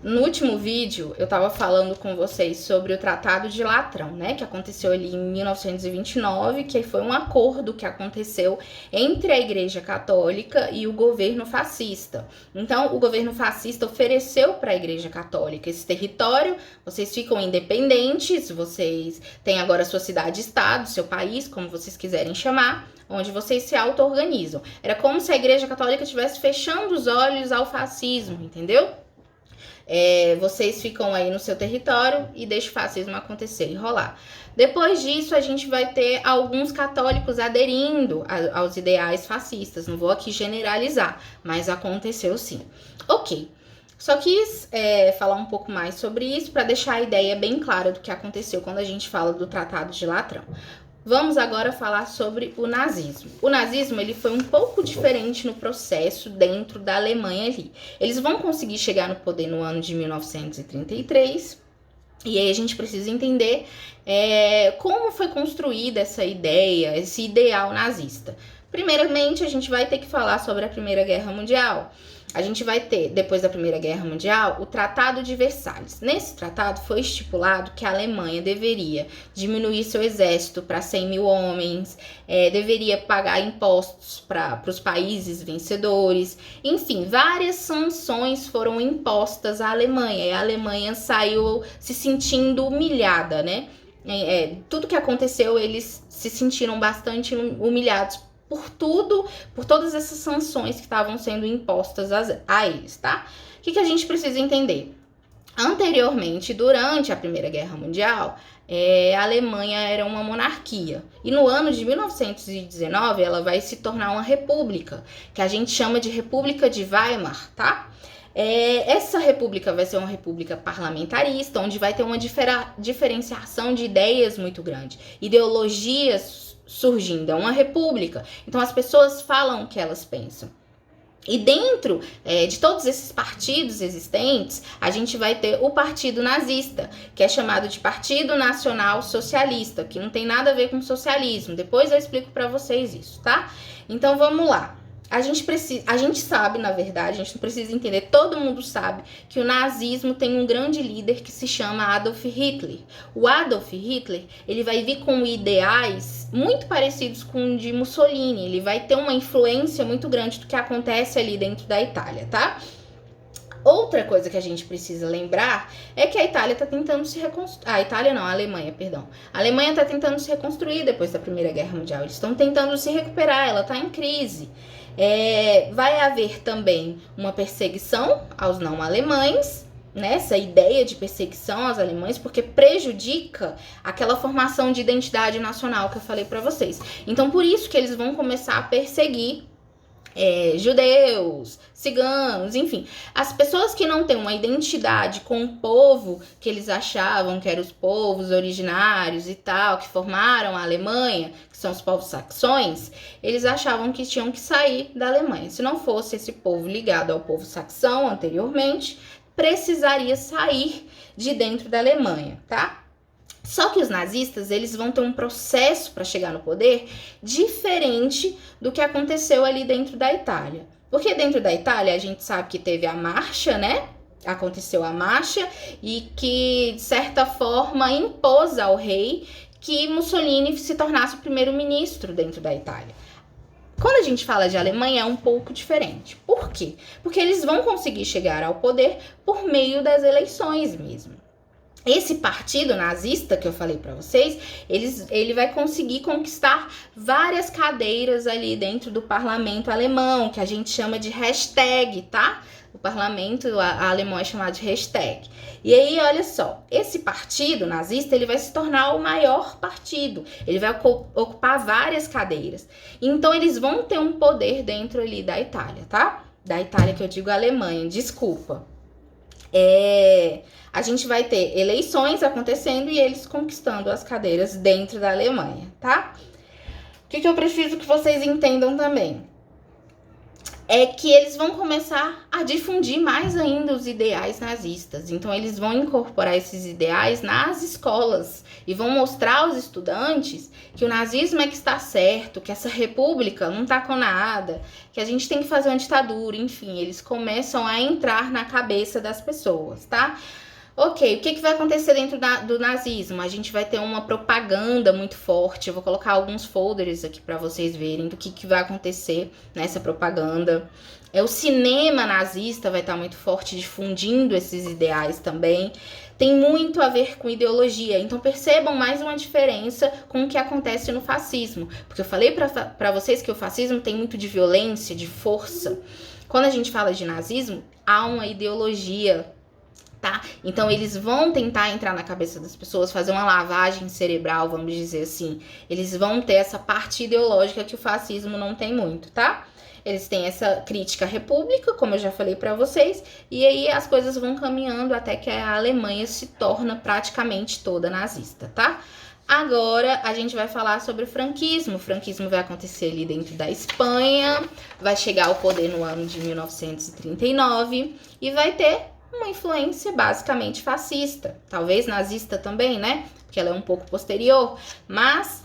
No último vídeo, eu tava falando com vocês sobre o Tratado de Latrão, né? Que aconteceu ali em 1929, que foi um acordo que aconteceu entre a Igreja Católica e o governo fascista. Então, o governo fascista ofereceu para a Igreja Católica esse território, vocês ficam independentes, vocês têm agora sua cidade-estado, seu país, como vocês quiserem chamar, onde vocês se auto-organizam. Era como se a Igreja Católica estivesse fechando os olhos ao fascismo, entendeu? Vocês ficam aí no seu território e deixam o fascismo acontecer e rolar. Depois disso, a gente vai ter alguns católicos aderindo aos ideais fascistas. Não vou aqui generalizar, mas aconteceu sim. Ok. Só quis falar um pouco mais sobre isso para deixar a ideia bem clara do que aconteceu quando a gente fala do Tratado de Latrão. Vamos agora falar sobre o nazismo. O nazismo ele foi um pouco diferente no processo dentro da Alemanha ali. Eles vão conseguir chegar no poder no ano de 1933, e aí a gente precisa entender como foi construída essa ideia, esse ideal nazista. Primeiramente, a gente vai ter que falar sobre a Primeira Guerra Mundial. A gente vai ter, depois da Primeira Guerra Mundial, o Tratado de Versalhes. Nesse tratado foi estipulado que a Alemanha deveria diminuir seu exército para 100 mil homens, deveria pagar impostos para os países vencedores. Enfim, várias sanções foram impostas à Alemanha e a Alemanha saiu se sentindo humilhada, né? Tudo que aconteceu, eles se sentiram bastante humilhados por todas essas sanções que estavam sendo impostas a eles, tá? O que a gente precisa entender? Anteriormente, durante a Primeira Guerra Mundial, a Alemanha era uma monarquia. E no ano de 1919, ela vai se tornar uma república, que a gente chama de República de Weimar, tá? Essa república vai ser uma república parlamentarista, onde vai ter uma diferenciação de ideias muito grande, ideologias surgindo, é uma república, então as pessoas falam o que elas pensam. E dentro de todos esses partidos existentes, a gente vai ter o Partido Nazista, que é chamado de Partido Nacional Socialista, que não tem nada a ver com socialismo, depois eu explico para vocês isso, tá? Então vamos lá. A gente sabe, na verdade, a gente não precisa entender, todo mundo sabe que o nazismo tem um grande líder que se chama Adolf Hitler. O Adolf Hitler, ele vai vir com ideais muito parecidos com o de Mussolini, ele vai ter uma influência muito grande do que acontece ali dentro da Itália, tá? Outra coisa que a gente precisa lembrar é que a Itália está tentando se reconstruir. A Alemanha, perdão. A Alemanha está tentando se reconstruir depois da Primeira Guerra Mundial. Eles estão tentando se recuperar, ela está em crise. Vai haver também uma perseguição aos não alemães, né? Essa ideia de perseguição aos alemães, porque prejudica aquela formação de identidade nacional que eu falei para vocês. Então, por isso que eles vão começar a perseguir judeus, ciganos, enfim, as pessoas que não têm uma identidade com o povo que eles achavam que eram os povos originários e tal, que formaram a Alemanha, que são os povos saxões, eles achavam que tinham que sair da Alemanha. Se não fosse esse povo ligado ao povo saxão anteriormente, precisaria sair de dentro da Alemanha, tá? Só que os nazistas, eles vão ter um processo para chegar no poder diferente do que aconteceu ali dentro da Itália. Porque dentro da Itália, a gente sabe que teve a marcha, né? Aconteceu a marcha e que, de certa forma, impôs ao rei que Mussolini se tornasse o primeiro-ministro dentro da Itália. Quando a gente fala de Alemanha, é um pouco diferente. Por quê? Porque eles vão conseguir chegar ao poder por meio das eleições mesmo. Esse partido nazista que eu falei para vocês, ele vai conseguir conquistar várias cadeiras ali dentro do parlamento alemão, que a gente chama de hashtag, tá? O parlamento alemão é chamado de hashtag. E aí, olha só, esse partido nazista, ele vai se tornar o maior partido. Ele vai ocupar várias cadeiras. Então, eles vão ter um poder dentro ali da Itália, tá? Da Itália que eu digo Alemanha, desculpa. A gente vai ter eleições acontecendo e eles conquistando as cadeiras dentro da Alemanha, tá? O que eu preciso que vocês entendam também? é que eles vão começar a difundir mais ainda os ideais nazistas. Então, eles vão incorporar esses ideais nas escolas e vão mostrar aos estudantes que o nazismo é que está certo, que essa república não está com nada, que a gente tem que fazer uma ditadura, enfim, eles começam a entrar na cabeça das pessoas, tá? Ok, o que vai acontecer dentro do nazismo? A gente vai ter uma propaganda muito forte. Eu vou colocar alguns folders aqui para vocês verem do que vai acontecer nessa propaganda. O cinema nazista vai estar muito forte, difundindo esses ideais também. Tem muito a ver com ideologia. Então percebam mais uma diferença com o que acontece no fascismo. Porque eu falei para vocês que o fascismo tem muito de violência, de força. Quando a gente fala de nazismo, há uma ideologia. Tá? Então, eles vão tentar entrar na cabeça das pessoas, fazer uma lavagem cerebral, vamos dizer assim. Eles vão ter essa parte ideológica que o fascismo não tem muito, tá? Eles têm essa crítica à república, como eu já falei para vocês, e aí as coisas vão caminhando até que a Alemanha se torna praticamente toda nazista, tá? Agora, a gente vai falar sobre o franquismo. O franquismo vai acontecer ali dentro da Espanha, vai chegar ao poder no ano de 1939 e vai ter uma influência basicamente fascista, talvez nazista também, né? Porque ela é um pouco posterior, mas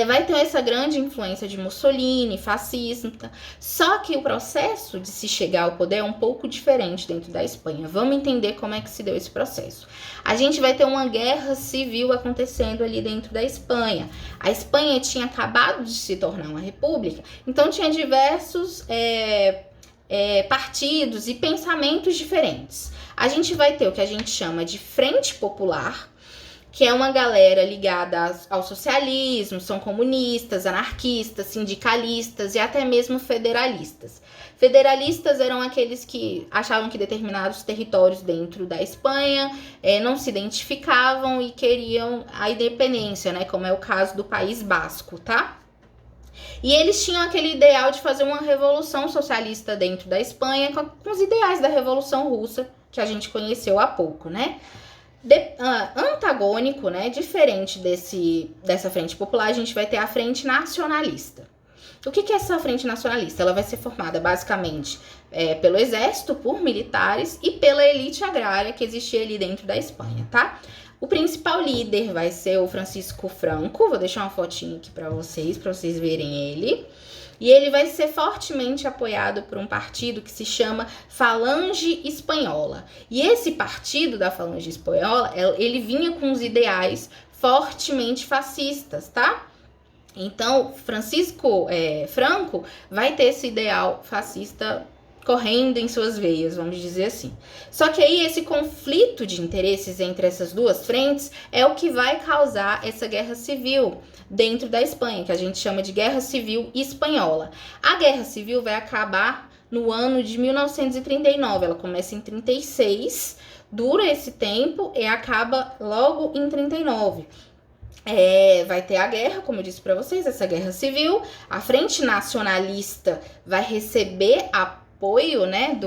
vai ter essa grande influência de Mussolini, fascista. Só que o processo de se chegar ao poder é um pouco diferente dentro da Espanha. Vamos entender como é que se deu esse processo. A gente vai ter uma guerra civil acontecendo ali dentro da Espanha. A Espanha tinha acabado de se tornar uma república, então tinha diversos partidos e pensamentos diferentes. A gente vai ter o que a gente chama de Frente Popular, que é uma galera ligada ao socialismo, são comunistas, anarquistas, sindicalistas e até mesmo federalistas. Federalistas eram aqueles que achavam que determinados territórios dentro da Espanha não se identificavam e queriam a independência, né? Como é o caso do País Basco, tá? E eles tinham aquele ideal de fazer uma revolução socialista dentro da Espanha com os ideais da Revolução Russa, que a gente conheceu há pouco, né? Antagônico, né? Diferente dessa frente popular, a gente vai ter a frente nacionalista. O que é essa frente nacionalista? Ela vai ser formada basicamente pelo exército, por militares e pela elite agrária que existia ali dentro da Espanha, tá? O principal líder vai ser o Francisco Franco. Vou deixar uma fotinho aqui para vocês verem ele. E ele vai ser fortemente apoiado por um partido que se chama Falange Espanhola. E esse partido da Falange Espanhola, ele vinha com os ideais fortemente fascistas, tá? Então, Francisco Franco vai ter esse ideal fascista correndo em suas veias, vamos dizer assim. Só que aí esse conflito de interesses entre essas duas frentes é o que vai causar essa guerra civil dentro da Espanha, que a gente chama de Guerra Civil Espanhola. A Guerra Civil vai acabar no ano de 1939, ela começa em 36, dura esse tempo e acaba logo em 39. Vai ter a guerra, como eu disse para vocês, essa guerra civil. A frente nacionalista vai receber apoio, né,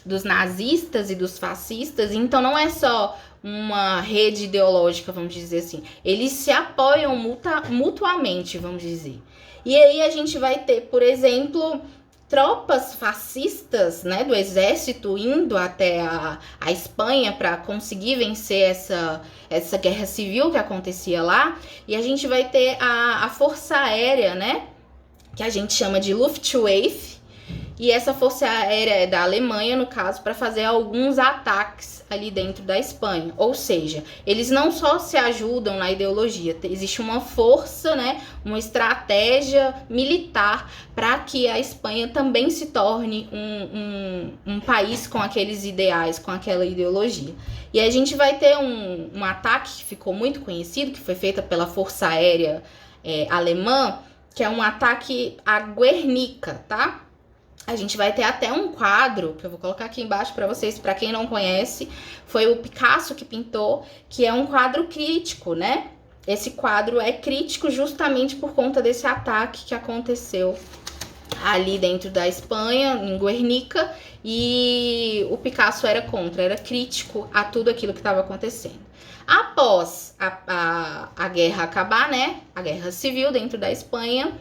dos nazistas e dos fascistas. Então não é só uma rede ideológica, vamos dizer assim. Eles se apoiam mutuamente, vamos dizer. E aí a gente vai ter, por exemplo, tropas fascistas, né, do exército indo até a Espanha para conseguir vencer essa guerra civil que acontecia lá. E a gente vai ter a força aérea, né, que a gente chama de Luftwaffe. E essa força aérea é da Alemanha, no caso, para fazer alguns ataques ali dentro da Espanha. Ou seja, eles não só se ajudam na ideologia, existe uma força, né, uma estratégia militar para que a Espanha também se torne um país com aqueles ideais, com aquela ideologia. E a gente vai ter um ataque que ficou muito conhecido, que foi feito pela Força Aérea alemã, que é um ataque a Guernica, tá? A gente vai ter até um quadro, que eu vou colocar aqui embaixo para vocês, para quem não conhece, foi o Picasso que pintou, que é um quadro crítico, né? Esse quadro é crítico justamente por conta desse ataque que aconteceu ali dentro da Espanha, em Guernica, e o Picasso era contra, era crítico a tudo aquilo que estava acontecendo. Após a guerra acabar, né? A guerra civil dentro da Espanha,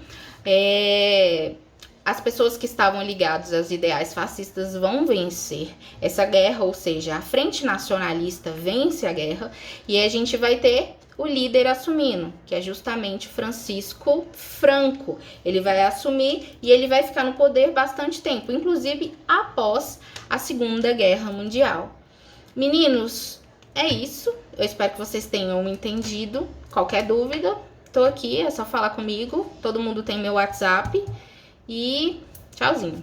as pessoas que estavam ligadas aos ideais fascistas vão vencer essa guerra, ou seja, a Frente Nacionalista vence a guerra, e a gente vai ter o líder assumindo, que é justamente Francisco Franco. Ele vai assumir e ele vai ficar no poder bastante tempo, inclusive após a Segunda Guerra Mundial. Meninos, é isso. Eu espero que vocês tenham entendido. Qualquer dúvida, tô aqui, é só falar comigo. Todo mundo tem meu WhatsApp. E tchauzinho.